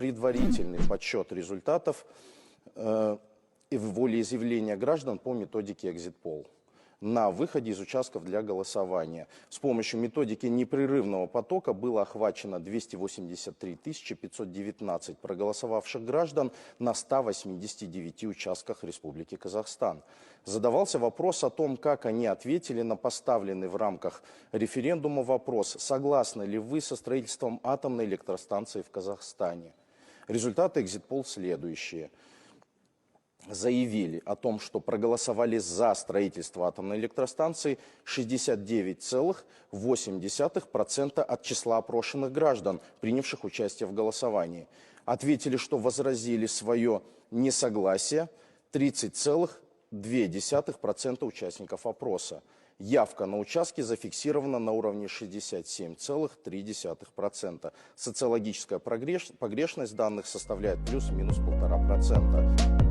предварительный подсчет результатов и волеизъявления граждан по методике «Экзит-пол» на выходе из участков для голосования. С помощью методики непрерывного потока было охвачено 283 519 проголосовавших граждан на 189 участках Республики Казахстан. Задавался вопрос о том, как они ответили на поставленный в рамках референдума вопрос: согласны ли вы со строительством атомной электростанции в Казахстане? Результаты «Экзит-пол» следующие. Заявили о том, что проголосовали за строительство атомной электростанции 69,8% от числа опрошенных граждан, принявших участие в голосовании. Ответили, что возразили свое несогласие 30,2% участников опроса. Явка на участке зафиксирована на уровне 67,3%. Социологическая погрешность данных составляет плюс-минус 1,5%.